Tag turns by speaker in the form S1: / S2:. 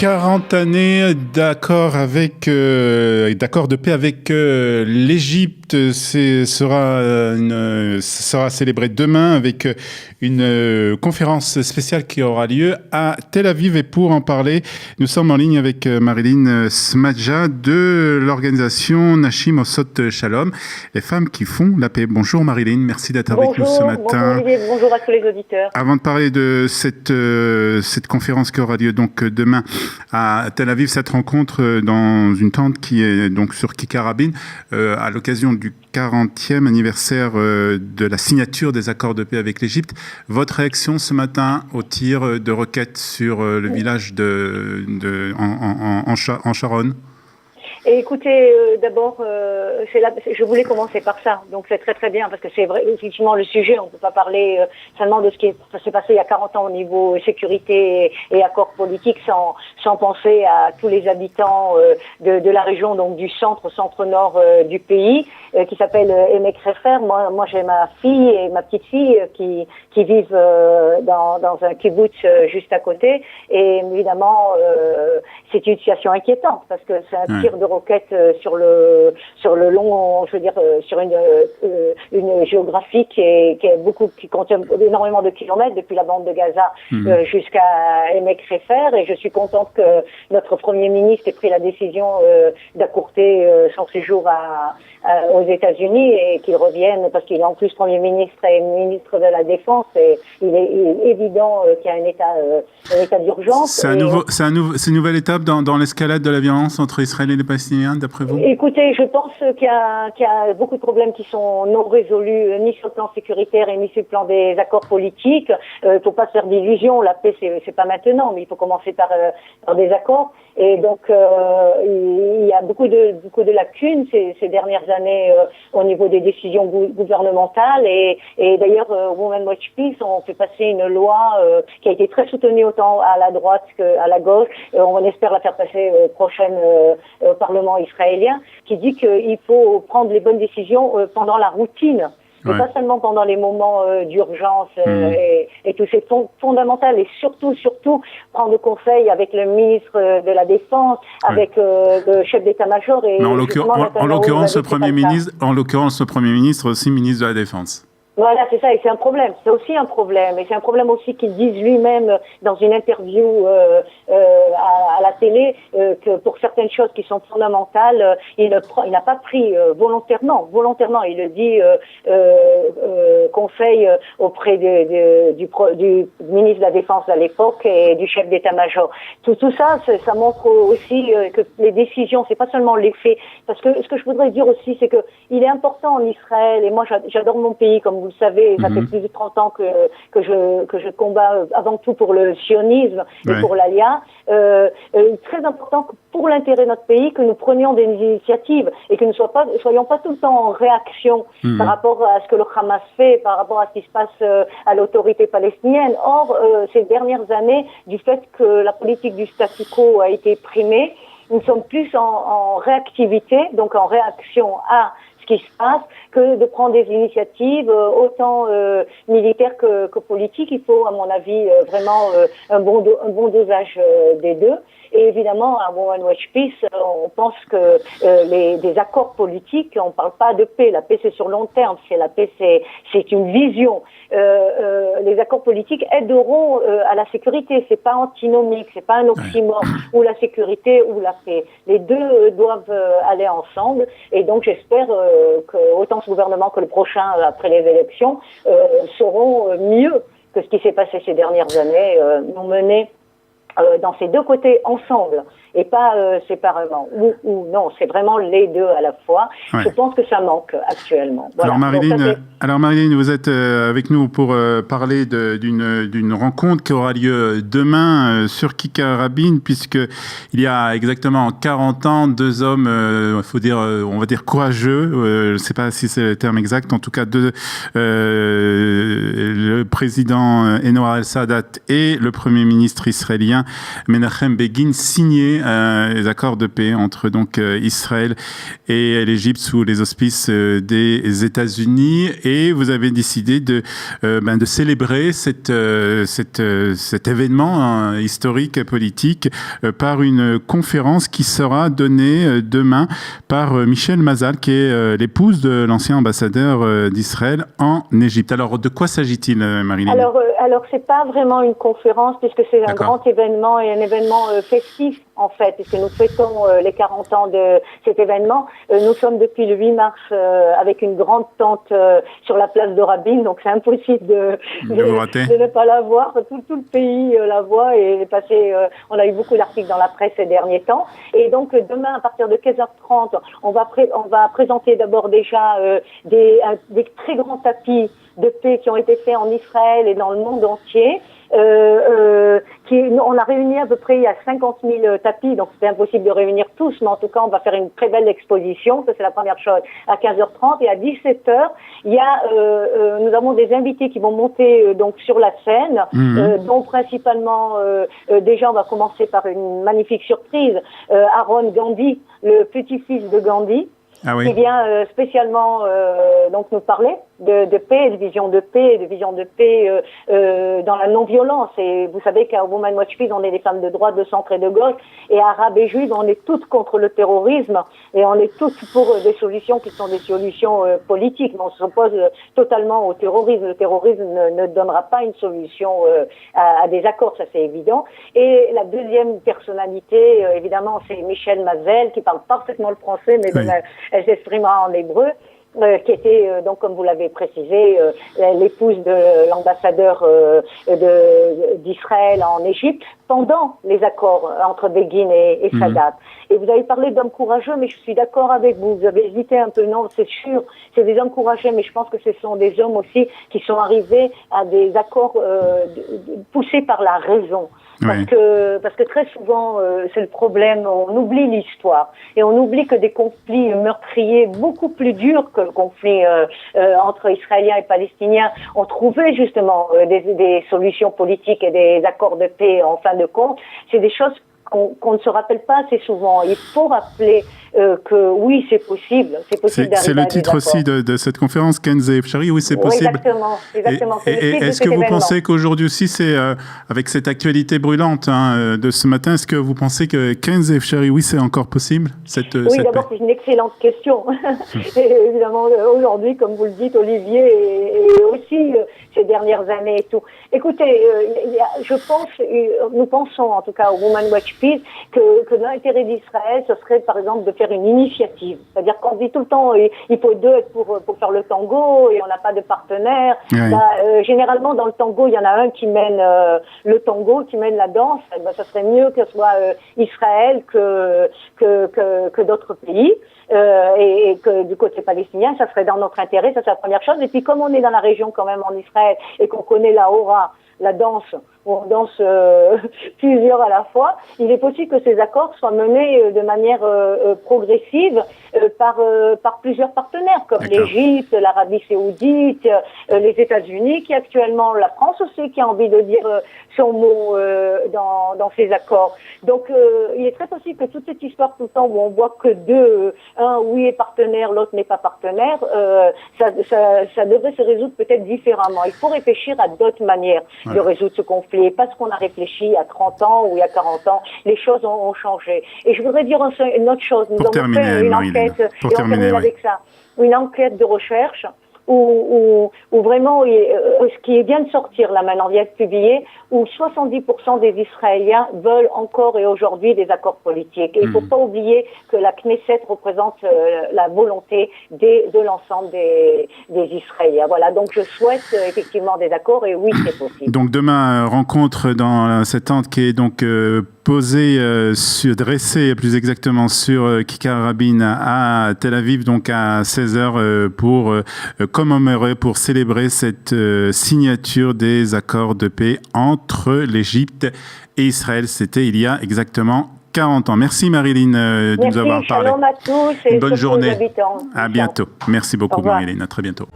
S1: 40 années d'accord de paix avec l'Égypte sera célébré demain avec une conférence spéciale qui aura lieu à Tel Aviv. Et pour en parler, nous sommes en ligne avec Marilyn Smadja de l'organisation Nashim Osot Shalom, les femmes qui font la paix. Bonjour Marilyn, merci d'être avec nous ce matin.
S2: Bonjour Olivier, bonjour à tous les auditeurs.
S1: Avant de parler de cette conférence qui aura lieu donc demain à Tel Aviv, cette rencontre dans une tente qui est donc sur Kikar Rabin, à l'occasion du 40e anniversaire de la signature des accords de paix avec l'Égypte. Votre réaction ce matin au tir de roquettes sur le village en Sharon?
S2: Et écoutez, d'abord, je voulais commencer par ça. Donc c'est très très bien parce que c'est vrai, effectivement, le sujet, on ne peut pas parler seulement de ce qui s'est passé il y a 40 ans au niveau sécurité et accords politiques sans penser à tous les habitants de la région, donc du centre-nord du pays, qui s'appelle Emek Refer. Moi j'ai ma fille et ma petite fille qui vivent dans un kibbutz juste à côté. Et évidemment, c'est une situation inquiétante parce que c'est un tir de roquette sur le long, je veux dire, sur une géographie qui compte énormément de kilomètres depuis la bande de Gaza jusqu'à Emek Refer. Et je suis contente que notre Premier ministre ait pris la décision d'accourter son séjour aux États-Unis et qu'il revienne parce qu'il est en plus Premier ministre et ministre de la Défense. Et il est évident qu'il y a un état d'urgence.
S1: C'est une nouvelle étape dans l'escalade de la violence entre Israël et les Palestiniens, d'après vous?
S2: Écoutez, je pense qu'il y a beaucoup de problèmes qui sont non résolus, ni sur le plan sécuritaire et ni sur le plan des accords politiques. Il faut pas se faire d'illusions. La paix, c'est pas maintenant, mais il faut commencer par des accords. Et donc, il y a beaucoup de lacunes ces dernières années au niveau des décisions gouvernementales. Et d'ailleurs, Women Watch Peace ont fait passer une loi qui a été très soutenue autant à la droite qu'à la gauche. On espère la faire passer prochaine au Parlement israélien, qui dit qu'il faut prendre les bonnes décisions pendant la routine. Mais pas seulement pendant les moments d'urgence et tout, c'est fondamental. Et surtout, prendre conseil avec le ministre de la Défense, avec le chef d'état-major. Et
S1: en l'occurrence, le Premier ministre, aussi ministre de la Défense.
S2: Voilà, c'est ça, et c'est un problème. C'est aussi un problème, et c'est un problème aussi qu'il dise lui-même dans une interview à la télé que pour certaines choses qui sont fondamentales, il n'a pas pris volontairement. Il le dit conseil auprès du ministre de la Défense à l'époque et du chef d'état-major. Tout ça, ça montre aussi que les décisions, c'est pas seulement les faits. Parce que ce que je voudrais dire aussi, c'est que il est important en Israël, et moi j'adore mon pays, comme vous le savez, ça fait plus de 30 ans que je combats avant tout pour le sionisme et pour l'Alia. Très important que pour l'intérêt de notre pays, que nous prenions des initiatives et que nous soyons pas tout le temps en réaction par rapport à ce que le Hamas fait, par rapport à ce qui se passe à l'autorité palestinienne. Or, ces dernières années, du fait que la politique du statu quo a été primée, nous sommes plus en réactivité, donc en réaction à ce qui se passe, que de prendre des initiatives autant militaires que politiques. Il faut, à mon avis, vraiment un bon dosage des deux. Et évidemment, à Women Watch Peace, on pense que des accords politiques, on ne parle pas de paix. La paix, c'est sur long terme. La paix, c'est une vision. Les accords politiques aideront à la sécurité. C'est pas antinomique, c'est pas un oxymore, ou la sécurité ou la paix. Les deux doivent aller ensemble. Et donc, j'espère que autant ce gouvernement que le prochain, après les élections, sauront mieux que ce qui s'est passé ces dernières années, nous mener dans ces deux côtés ensemble et pas séparément. Ou non, c'est vraiment les deux à la fois. Je pense que ça manque actuellement. Voilà.
S1: Alors Marilyn, vous êtes avec nous pour parler d'une rencontre qui aura lieu demain sur Kikar Rabin, puisque il y a exactement 40 ans, deux hommes, on va dire courageux, je ne sais pas si c'est le terme exact, en tout cas le président Enor al-Sadat et le Premier ministre israélien Menachem Begin signer les accords de paix entre donc Israël et l'Égypte sous les auspices des États-Unis, et vous avez décidé de célébrer cet événement historique politique par une conférence qui sera donnée demain par Michel Mazal, qui est l'épouse de l'ancien ambassadeur d'Israël en Égypte. Alors, de quoi s'agit-il, Marilyn?
S2: Alors, c'est pas vraiment une conférence, puisque c'est un grand événement et un événement festif, en fait, puisque nous fêtons les 40 ans de cet événement. Nous sommes depuis le 8 mars avec une grande tente sur la place de Rabin, donc c'est impossible de ne pas la voir. Tout le pays la voit, et on a eu beaucoup d'articles dans la presse ces derniers temps. Et donc, demain, à partir de 15h30, on va présenter d'abord déjà des très grands tapis de paix qui ont été faits en Israël et dans le monde entier. On a réuni à peu près il y a 50 000 tapis, donc c'était impossible de réunir tous, mais en tout cas on va faire une très belle exposition, ça c'est la première chose, à 15h30, et à 17h nous avons des invités qui vont monter donc sur la scène, dont principalement déjà on va commencer par une magnifique surprise, Aaron Gandhi, le petit-fils de Gandhi. Qui vient spécialement donc nous parler de paix, de vision de paix, dans la non-violence. Et vous savez qu'à Women Watch Peace, on est des femmes de droite, de centre et de gauche, et arabes et juives, on est toutes contre le terrorisme, et on est toutes pour des solutions qui sont des solutions politiques, mais on s'oppose totalement au terrorisme. Le terrorisme ne donnera pas une solution à des accords, ça c'est évident. Et la deuxième personnalité, évidemment, c'est Michel Mazel, qui parle parfaitement le français, mais elle s'exprimera en hébreu, qui était, donc, comme vous l'avez précisé, l'épouse de l'ambassadeur d'Israël en Égypte pendant les accords entre Begin et Sadat. Et vous avez parlé d'hommes courageux, mais je suis d'accord avec vous. Vous avez hésité un peu. Non, c'est sûr, c'est des hommes courageux, mais je pense que ce sont des hommes aussi qui sont arrivés à des accords poussés par la raison. Parce que très souvent, c'est le problème, on oublie l'histoire et on oublie que des conflits meurtriers beaucoup plus durs que le conflit entre Israéliens et Palestiniens ont trouvé justement des solutions politiques et des accords de paix en fin de compte. C'est des choses qu'on ne se rappelle pas assez souvent. Il faut rappeler que oui, c'est possible d'arriver.
S1: C'est le titre aussi de cette conférence, Kenze Efshari, oui, c'est possible.
S2: Exactement.
S1: Et est-ce que vous pensez qu'aujourd'hui aussi, c'est avec cette actualité brûlante de ce matin, est-ce que vous pensez que Kenze Efshari, oui, c'est encore possible
S2: Oui, d'abord, c'est une excellente question. Et évidemment, aujourd'hui, comme vous le dites, Olivier, et aussi ces dernières années et tout. Écoutez, nous pensons, en tout cas, au Women Watch Peace, que l'intérêt d'Israël, ce serait, par exemple, de faire une initiative. C'est-à-dire qu'on dit tout le temps, il faut deux pour faire le tango, et on n'a pas de partenaire. Oui. Généralement, dans le tango, il y en a un qui mène le tango, qui mène la danse. Ça serait mieux que ce soit Israël que d'autres pays. Et que du côté palestinien, ça serait dans notre intérêt, ça c'est la première chose. Et puis comme on est dans la région quand même en Israël et qu'on connaît la hora, la danse, où on danse plusieurs à la fois, il est possible que ces accords soient menés de manière progressive par plusieurs partenaires, comme l'Égypte, l'Arabie Saoudite, les États-Unis, qui actuellement, la France aussi, qui a envie de dire son mot dans ces accords. Donc il est très possible que toute cette histoire tout le temps où on voit que un oui est partenaire, l'autre n'est pas partenaire, ça devrait se résoudre peut-être différemment. Il faut réfléchir à d'autres manières de résoudre ce conflit. Et parce qu'on a réfléchi il y a 30 ans ou il y a 40 ans, les choses ont changé. Et je voudrais dire une autre chose. Nous avons fait une enquête, et on termine avec ça, une enquête de recherche où vraiment, ce qui vient de sortir là maintenant, vient de publier, où 70% des Israéliens veulent encore et aujourd'hui des accords politiques. Et il ne faut pas oublier que la Knesset représente la volonté de l'ensemble des Israéliens. Voilà, donc je souhaite effectivement des accords, et oui, c'est possible.
S1: Donc demain, rencontre dans cette tente qui est donc dressée plus exactement sur Kikar Rabin à Tel Aviv, donc à 16h pour commémorer, pour célébrer cette signature des accords de paix entre l'Égypte et Israël. C'était il y a exactement 40 ans. Merci Marilyn de nous avoir parlé.
S2: Shalom à tous et
S1: bonne journée.
S2: Aux habitants.
S1: À bientôt. Merci beaucoup Marilyn. À très bientôt.